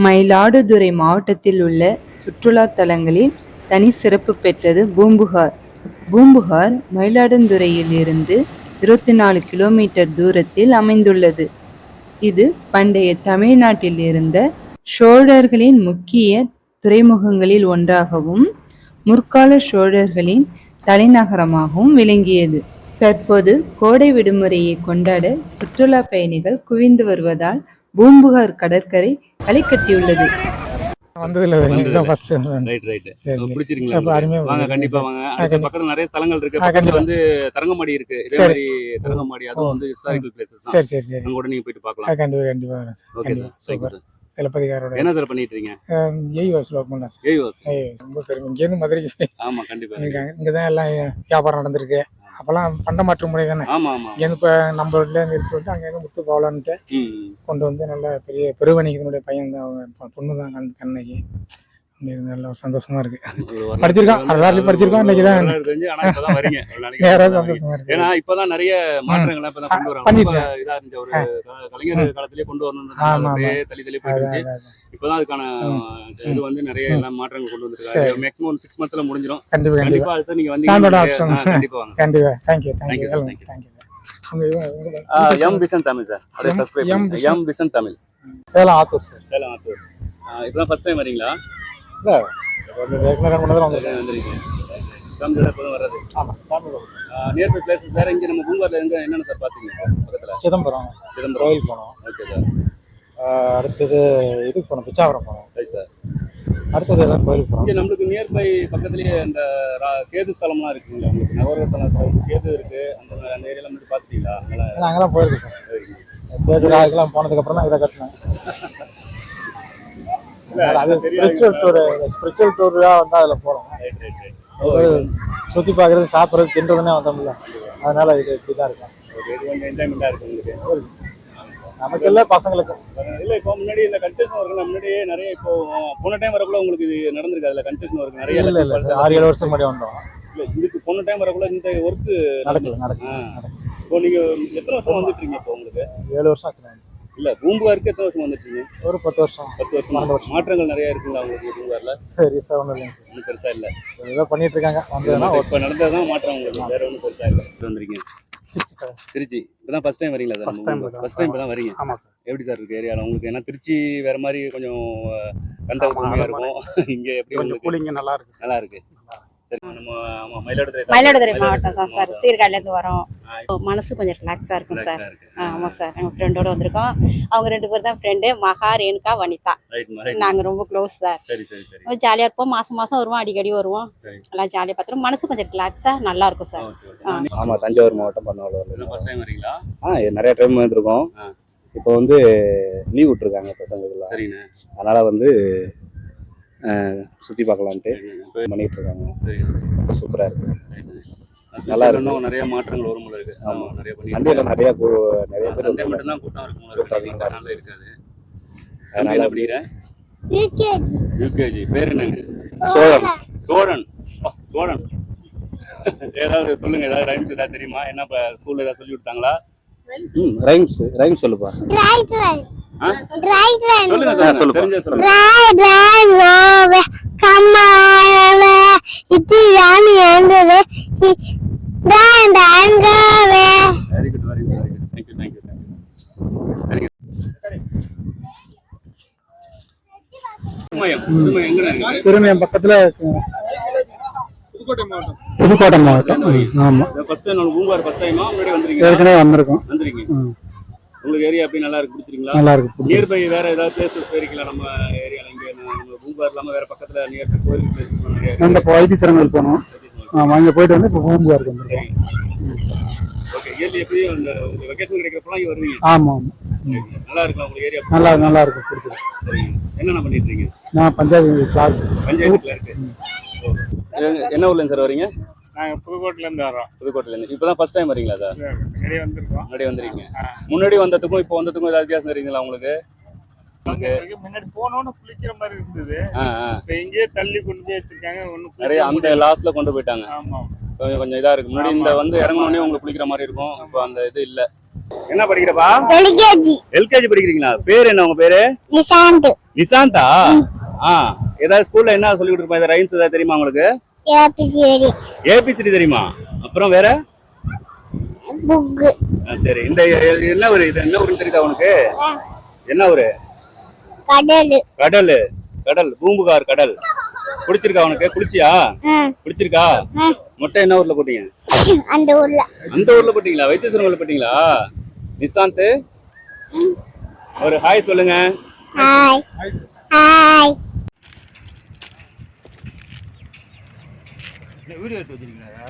மயிலாடுதுறை மாவட்டத்தில் உள்ள சுற்றுலா தலங்களில் தனி சிறப்பு பெற்றது பூம்புகார். பூம்புகார் மயிலாடுதுறையில் இருந்து 24 கிலோமீட்டர் தூரத்தில் அமைந்துள்ளது. இது பண்டைய தமிழ்நாட்டில் இருந்த சோழர்களின் முக்கிய துறைமுகங்களில் ஒன்றாகவும் முற்கால சோழர்களின் தலைநகரமாகவும் விளங்கியது. தற்போது கோடை விடுமுறையை கொண்டாட சுற்றுலா பயணிகள் குவிந்து வருவதால் பூம்புகார் கடற்கரை களை கட்டியுள்ளது. பக்கத்துல நிறைய ஸ்தலங்கள் இருக்கு. பக்கத்துல வந்து தரங்கம்பாடி இருக்கு. இதே மாதிரி தரங்கம்பாடி அதுவும் வந்து ஹிஸ்டாரிக்கல் பிளேசஸ். சரி அங்க கூட நீங்க போயிட்டு பார்க்கலாம். கண்டிப்பா ஓகே சூப்பர். சிலப்பதிகாரோட என்ன சார் பண்ணிட்டு இருக்கீங்க? ரொம்ப பெருமை. இங்கேருந்து மதுரைக்கு ஆமா கண்டிப்பா இங்கதான் எல்லாம் வியாபாரம் நடந்திருக்கு. அப்பெல்லாம் பண்ட மாற்று முறை தானே. இங்கேருந்து இப்போ நம்ம வீட்டுல இருந்து எடுத்து வந்து அங்கேருந்து முத்து போகலான்ட்டு கொண்டு வந்து நல்ல பெரிய பெருவணிகனுடைய பையன் தான், பொண்ணு தான் கண்ணகி. நல்ல சந்தோஷமா இருக்கு. படிச்சிருக்கான், எல்லாரும் படிச்சிருக்கோம். இன்னைக்குதான் சந்தோஷமா இருக்கு. ஏன்னா இப்பதான் நிறைய மாற்றங்கள் பண்ணிட்டு இதா இருந்துச்சு. ஒரு கலைஞர் காலத்திலேயே கொண்டு வரணும் தள்ளி போயிடுச்சு. இப்பதான் அதுக்கான இது வந்து நிறைய எல்லாம் மாற்றங்கள் கொண்டு வந்துருக்காங்க. மேக்ஸிமம் 6 மந்த்ல முடிஞ்சிடும். கண்டிப்பா அடுத்து நீங்க வந்தீங்கன்னா கண்டிப்பா வாங்க. கண்டிப்பா thank you. M vision Tamil sir. அதே subscribe M vision Tamil. Salem Attur sir. Salem Attur. இப்பதான் ஃபர்ஸ்ட் டைம் வரீங்களா? நியர்பை பிளேசஸ் வேற இங்க நம்ம பூங்கார்ல எங்க என்னென்ன சார் பாத்தீங்க? பக்கத்துல சிதம்பரம் கோயில் போனோம். Okay sir. அடுத்தது இதுக்கு போனோம், பிச்சாவரம் போனோம். Right sir. அடுத்தது எல்லாம் கோயிலுக்கு போனோம். இங்க நம்மளுக்கு நியர்பை பக்கத்துலயே அந்த கேது ஸ்தலம்லாம் இருக்குங்களா? உங்களுக்கு நவரத்தனம் கேது இருக்கு. அந்த ஏரியாலாம் மட்டும் பாத்துட்டீங்களா? அங்கெல்லாம் போயிருக்கு சார். கேது ராகுலாம் போனதுக்கு அப்புறம் தான் இதை கட்டினேன். அது ஸ்பிரிச்சுவல் டூரா வந்தா அதுல போறோம். சுத்தி பாக்குறது, சாப்பிடுறது, தின்றதுன்னே வந்தோம்ல, அதனால இது இப்படிதான் இருக்கும். நமக்கு இல்ல பசங்களுக்கு இல்ல. இப்போ முன்னாடி இந்த கன்செஷன் ஒர்க் முன்னாடியே நிறைய இப்போ போன டைம் வரக்குள்ள உங்களுக்கு இது நடந்திருக்கு. அதுல கன்செஷன் ஒர்க் நிறைய இல்ல 6-7 வருஷம் முன்னாடி வந்தோம். இல்ல இதுக்கு போன டைம் வரக்குள்ள இந்த ஒர்க் நடக்கல. இப்போ நீங்க எத்தனை வருஷம் வந்துட்டு இருக்கீங்க? இப்போ உங்களுக்கு 7 வருஷம் ஆச்சு. இல்ல பூம்புகாருக்கு எத்தனை வருஷம் வந்துட்டீங்க? ஒரு 10 வருஷம். 10 வருஷம். மாற்றங்கள் நிறைய இருக்குங்களா உங்களுக்கு பூம்புகார்ல? பெருசா ஒன்றும் இல்லைங்க சார். ஒன்றும் பெருசா இல்லை. ஏதோ பண்ணிட்டு இருக்காங்க. இப்போ நடந்ததான் மாற்றம் உங்களுக்கு, வேற ஒன்றும் பெருசா இல்லை. வந்துருக்கீங்க திருச்சி சார். திருச்சி இப்பதான் ஃபர்ஸ்ட் டைம் வரீங்களா சார்? ஃபர்ஸ்ட் டைம் இப்பதான் வரீங்க. ஆமா சார். எப்படி சார் இருக்கு ஏரியாவில் உங்களுக்கு? ஏன்னா திருச்சி வேற மாதிரி கொஞ்சம் கந்தகமாக இருக்கும். இங்க எப்படி உங்களுக்கு? கூலிங்க நல்லா இருக்கு. நல்லா இருக்கு. சரி, நம்ம மயிலாடுதுறை மாவட்டம் தான் சார். சீர்காழிலேருந்து வரோம். மனசு கொஞ்சம் ரிலாக்ஸாக இருக்கும் சார். ஆமாம் சார். எங்கள் ஃப்ரெண்டோட வந்திருக்கோம். அவங்க 2 பேர் தான் ஃப்ரெண்டு, மகா, ரேணுகா, வனிதா. நாங்கள் ரொம்ப க்ளோஸ் சார். ஜாலியாக இருப்போம். மாதம் வருவோம், அடிக்கடி வருவோம். எல்லாம் ஜாலியாக பார்த்துருவோம். மனசு கொஞ்சம் ரிலாக்ஸாக நல்லா இருக்கும் சார். ஆமாம், தஞ்சாவூர் மாவட்டம் பண்ணாலும் ஃபர்ஸ்ட் டைம் வரீங்களா? நிறைய டைம் வந்துருக்கோம். இப்போ வந்து லீவ் விட்டுருக்காங்க பசங்களுக்குலாம். சரிண்ணே. அதனால் வந்து சுற்றி பார்க்கலான்ட்டு பண்ணிட்டு இருக்காங்க. சூப்பராக இருக்கு. நல்லா இருக்கு. நிறைய மாற்றங்கள் வரும் போல இருக்கு. ஆமாம், சண்டேல நிறைய பேர் சண்டே மட்டும் தான் கூட்டம் இருக்கும். அதனால இருக்காது. அதனால அப்படிங்கிற யூகேஜி பேர் என்னங்க? சோழன். சோழன். ஏதாவது சொல்லுங்க, ஏதாவது ரைம்ஸ் ஏதாவது தெரியுமா? என்ன ஸ்கூல்ல ஏதாவது சொல்லி கொடுத்தாங்களா? ரைம்ஸ் சொல்லுப்பா. சொல்லுங்க சார், தெரிஞ்ச சொல்லுங்க. Very good, very good. Thank you. சரிங்க. திருமயம் பக்கத்துல புதுக்கோட்டை மாவட்டம். ஆமா, ஃபர்ஸ்ட் டைம் பூம்புகார் ஃபர்ஸ்ட் டைமா? முன்னாடி வந்திருக்கீங்க? ஏற்கனவே வந்திருக்கோம். உங்களுக்கு ஏரியா அப்படி நல்லா இருக்கு, பிடிச்சிருக்கீங்களா? நல்லா இருக்கு. நியர்பை வேற ஏதாவது பிளேசஸ் போயிருக்கலாம் நம்ம ஏரியால? இங்க நம்ம பூம்புகார் இல்லாம வேற பக்கத்துல நியர்பை கோயில் பிளேசஸ் நிறைய இருக்கு. அந்த வைத்தீஸ்வரங்கள் போனோம். அங்க போயிட்டு வந்து இப்போ பூம்புகாருக்கு வந்துருக்கோம். ஓகே. இயர்லி எப்படி அந்த வெகேஷன் கிடைக்கிறப்பலாம் இங்க வருவீங்க? ஆமா. நல்லா இருக்கு உங்களுக்கு ஏரியா? நல்லா இருக்கு, பிடிச்சிருக்கு. என்னென்ன பண்ணிட்டு இருக்கீங்க? நான் பஞ்சாயத்து கிளர்க். என்ன ஊர்ல சார் வரீங்க? நாங்கள் புதுக்கோட்டையிலேருந்து வரோம். புதுக்கோட்டையிலேருந்து. இப்போ தான் ஃபர்ஸ்ட் டைம் வரீங்களா சார்? முன்னாடி வந்திருக்கோம். முன்னாடி வந்திருக்கீங்க. முன்னாடி வந்ததுக்கும் இப்போ வந்ததுக்கும் ஏதாவது வித்தியாசம் தெரியுங்களா உங்களுக்கு? முன்னாடி போனோன்னு குளிக்கிற மாதிரி இருந்தது. இப்போ இங்கேயே தள்ளி கொண்டு போய் வச்சிருக்காங்க. நிறைய அந்த லாஸ்ட்ல கொண்டு போயிட்டாங்க. ஆமாம், கொஞ்சம் இதா இருக்கு. முன்னாடி இந்த வந்து இறங்கணுன்னே உங்களுக்கு குளிக்கிற மாதிரி இருக்கும். இப்போ அந்த இது இல்லை. என்ன படிக்கிறப்பா? எல்கேஜி. எல்கேஜி படிக்கிறீங்களா? பேர் என்ன உங்க பேரு? நிசாந்த். நிசாந்தா? ஏதாவது ஸ்கூல்ல என்ன சொல்லி கொடுத்துருப்பா? இந்த ரைம்ஸ் ஏதாவது தெரியுமா உங்களுக்கு? ஏபிசிடி. ஏபிசிடி தெரியுமா? அப்புறம் வேற? புக். சரி. இந்த என்ன ஊரு? இது என்ன ஊருன்னு தெரியுதா உனக்கு? என்ன ஊரு? கடல். கடல். கடல். பூம்புகார் கடல். பிடிச்சிருக்கா உனக்கு? குளிச்சியா? பிடிச்சிருக்கா? மொட்டை என்ன ஊர்ல போட்டீங்க? அந்த ஊர்ல. அந்த ஊர்ல போட்டீங்களா? வைத்தீஸ்வரன் ஊர்ல போட்டீங்களா? நிசாந்த் ஒரு ஹாய் சொல்லுங்க. ஹாய். ஹாய். வீடியோ எடுத்து வச்சிருக்கீங்களா?